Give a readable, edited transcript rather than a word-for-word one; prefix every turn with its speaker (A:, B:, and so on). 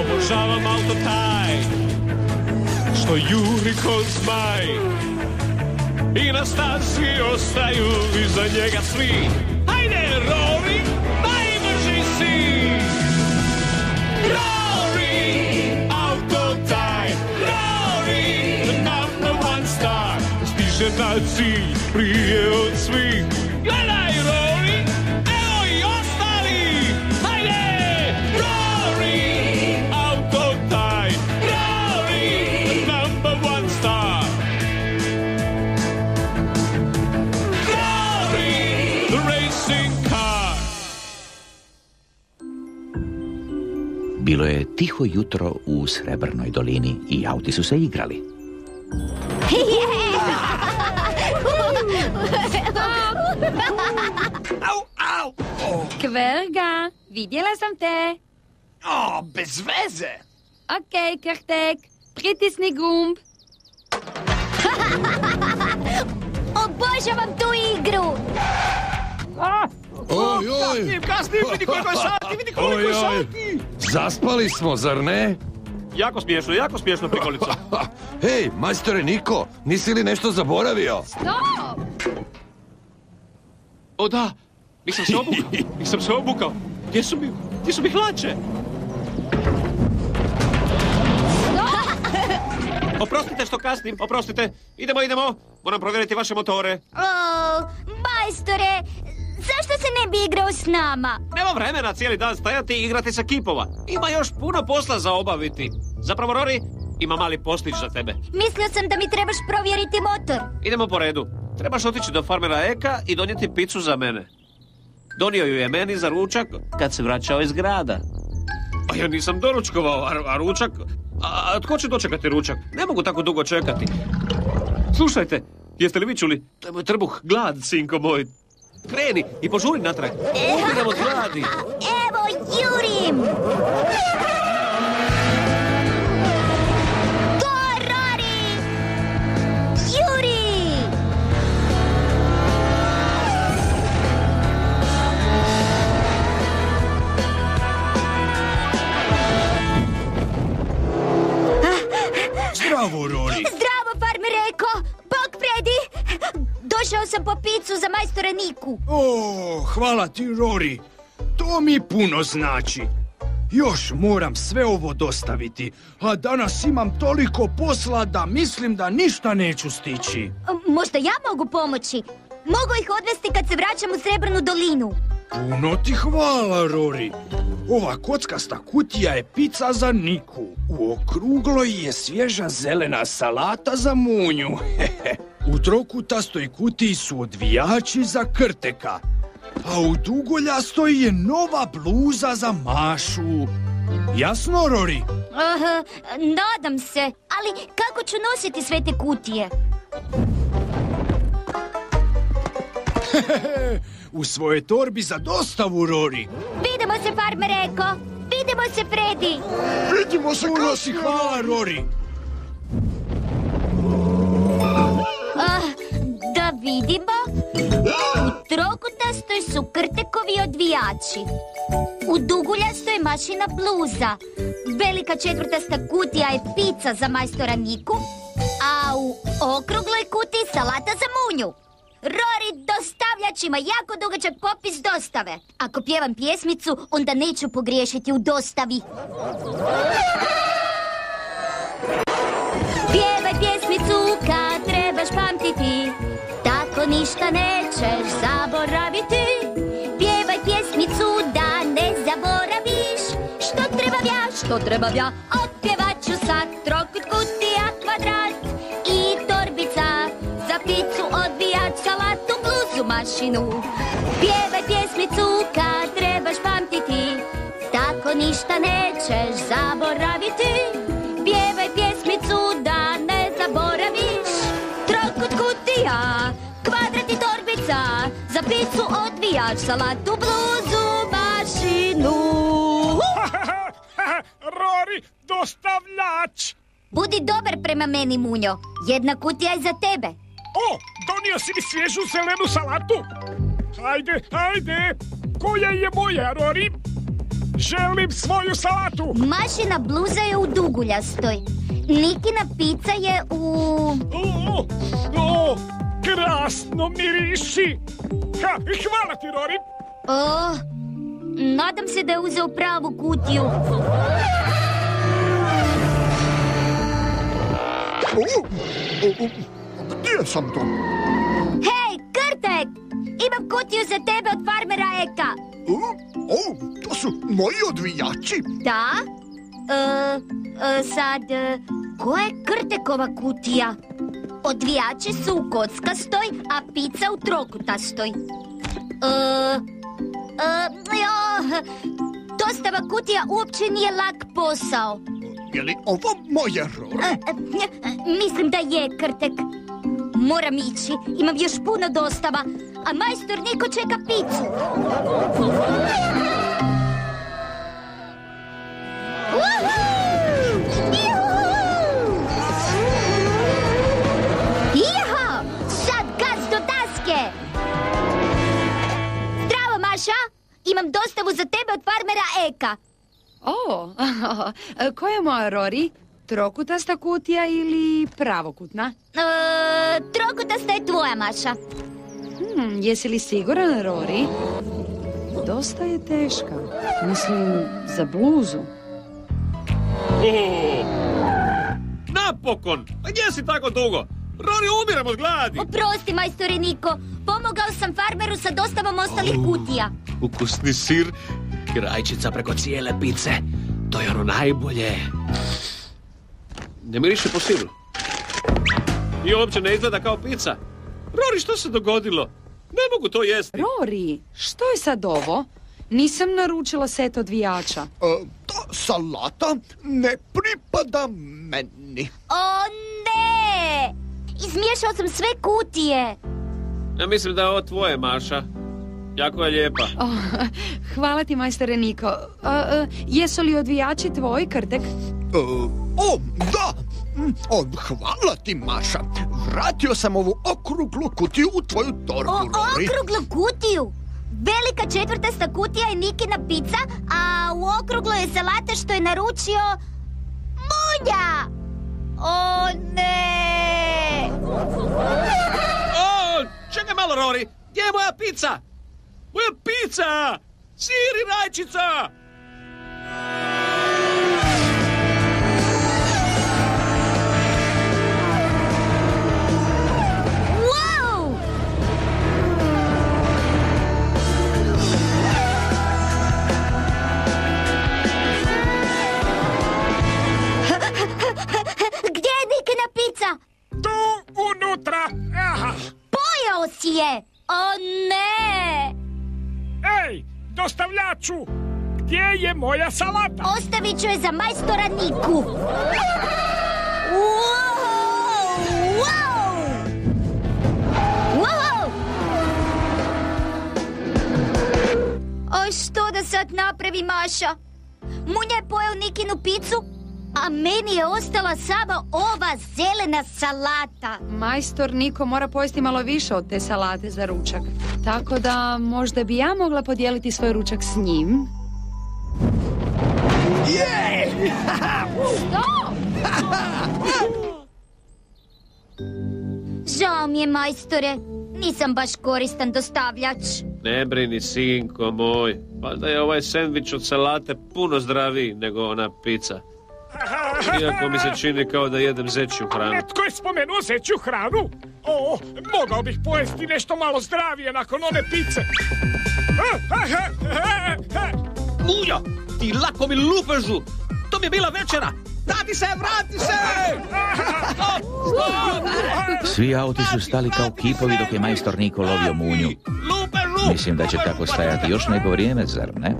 A: Obožavam auto taj što juri ko zmaj i na stazi ostaju iza njega svi. Hajde, Rory, najbrži si! Rory, auto taj, Rory, the number one star. Stiže na cilj prije od svih. Gledaj, Rory, evo i ostali! Hajde, Rory, auto taj, Rory, the number one star. Rory, the racing car.
B: Bilo je tiho jutro u Srebrnoj dolini i auti su se igrali.
C: Kvrga, vidjela sam te.
D: O, bez veze.
C: Okej, Krtek, pritisni gumb.
E: Obožavam tu igru!
F: Oj,
D: Kasnim, vidi koliko je sati,
F: zaspali smo, zar ne?
D: Jako smiješno, prikolica.
F: Hej, majstore Niko, nisi li nešto zaboravio?
C: Stop!
D: O da, nisam se obukao. Gdje su mi hlače? Oprostite što kasnim, oprostite. Idemo. Moram provjeriti vaše motore.
E: Majstore, zašto se ne bi igrao s nama?
D: Nema vremena cijeli dan stajati i igrati sa kipova. Ima još puno posla za obaviti. Zapravo, Rory, ima mali poslić za tebe.
E: Mislio sam da mi trebaš provjeriti motor.
D: Idemo po redu. Trebaš otići do farmera Eka i donijeti picu za mene. Donio ju je meni za ručak kad se vraćao iz grada. A ja nisam doručkovao, a ručak... A tko će dočekati ručak? Ne mogu tako dugo čekati. Slušajte, jeste li vi čuli? To je moj trbuh, glad, sinko moj. Kreni i požuri natrag. Umiramo od gladi.
E: Evo, jurim! Go, Rory! Juri!
G: Zdravo, Rory!
E: Zdravo, farmer Eko! Bok, Freddy! Došao sam po picu za majstora Niku.
G: O, hvala ti, Rory. To mi puno znači. Još moram sve ovo dostaviti, a danas imam toliko posla da mislim da ništa neću stići.
E: Možda ja mogu pomoći. Mogu ih odvesti kad se vraćam u Srebrnu dolinu.
G: Puno ti hvala, Rory. Ova kockasta kutija je pica za Niku. U okrugloj je svježa zelena salata za Munju. U trokutastoj kutiji su odvijači za Krteka. A u dugoljastoj je nova bluza za Mašu. Jasno, Rory?
E: Nadam se, ali kako ću nositi sve te kutije?
G: U svojoj torbi za dostavu, Rory.
E: Vidimo se, farmer Eko. Vidimo se, Freddy.
G: Vidimo se, puno si hvala, Rory.
E: Da vidimo. U trokutastoj su Krtekovi odvijači. U duguljastoj Mašina bluza. Velika četvrtasta kutija je pica za majstora Niku, a u okrugloj kutiji salata za Munju. Rory, dostavljač ima jako dugačak popis dostave. Ako pjevam pjesmicu, onda neću pogriješiti u dostavi. Pjevaj pjesmicu kad trebaš pamtiti, tako ništa nećeš zaboraviti. Pjevaj pjesmicu da ne zaboraviš. Što trebam ja, otpjevat ću sad. Trokut, kutija, kvadrat i torbica za picu, odvijač, salatu, bluzu, mašinu. Pjevaj pjesmicu kad trebaš pamtiti, tako ništa nećeš zaboraviti. Pjevaj pjesmicu da ne zaboraviš. Trokut, kutija, kvadrat i torbica za picu, odvijač, salatu, bluzu, mašinu.
H: Rory, dostavljač!
E: Budi dobar prema meni, Munjo. Jedna kutija je za tebe.
H: O, donio si mi svježu zelenu salatu. Ajde, koja je moja, Rory? Želim svoju salatu!
E: Mašina bluza je u duguljastoj. Nikina pizza je u...
H: Krasno miriši! Hvala ti, Rory!
E: Nadam se da je uzeo pravu kutiju.
I: Gdje sam to?
E: Hej, Krtek! Imam kutiju za tebe od farmera Eka.
I: To su moji odvijači.
E: Da? Koja je Krtekova kutija? Odvijači su u kockastoj, a pizza u trokutastoj. Dostava kutija uopće nije lak posao.
I: Je li ovo moje, Rory?
E: Mislim da je, Krtek. Moram ići, imam još puno dostava, a majstor Niko čeka picu. Iha! Sad gaz do daske! Zdravo, Maša! Imam dostavu za tebe od farmera Eka.
C: Koja je moja, Rory? Trokutasta kutija ili pravokutna?
E: Trokutasta je tvoja, Maša.
C: Jesi li siguran, Rory? Dosta je teška. Mislim, za bluzu.
D: Napokon! A gdje si tako dugo? Rory, umiram od gladi!
E: Oprosti, majstore Niko. Pomogao sam farmeru sa dostavom ostalih kutija.
D: Ukusni sir i rajčica preko cijele pice. To je ono najbolje. Ne miriše po siru. I uopće ne izgleda kao pizza. Rory, što se dogodilo? Ne mogu to jesti.
C: Rory, što je sad ovo? Nisam naručila set odvijača.
I: Ta salata ne pripada meni.
E: O ne! Izmiješao sam sve kutije.
D: Ja mislim da je ovo tvoje, Maša. Jako je lijepa.
C: Hvala ti, majstore Niko. Jesu li odvijači tvoji, Krtek?
I: Da! Hvala ti, Maša. Vratio sam ovu okruglu kutiju u tvoju torbu, Rory.
E: Okruglu kutiju? Velika četvrtasta kutija je Nikina pizza, a u okrugloj je salata što je naručio Munja! O ne!
D: Čekaj malo, Rory. Gdje je moja pizza? Moja pizza! Sir i rajčica!
E: Wow! Gdje je Nikina pizza?
H: Tu unutra!
E: Pojeo si je! O ne!
H: Ej, dostavljaču! Gdje je moja salata?
E: Ostavit ću je za majstora Niku. A što da sad napravi Maša? Munja je pojeo Nikinu picu, a meni je ostala samo ova zelena salata.
C: Majstor Niko mora pojesti malo više od te salate za ručak. Tako da možda bi ja mogla podijeliti svoj ručak s njim.
E: Žao mi je, majstore. Nisam baš koristan dostavljač.
D: Ne brini, sinko moj. Pa da je ovaj sendvič od salate puno zdraviji nego ona pizza. Iako mi se čini kao da jedem zečju hranu.
H: Netko je spomenuo zečju hranu? Mogao bih pojesti nešto malo zdravije nakon one pice.
D: Munjo, ti lako mi lupežu! To mi je bila večera! Vrati se!
B: Svi auti su stali kao kipovi dok je majstor Niko lovio Munju. Mislim da će tako stajati još neko vrijeme, zar ne?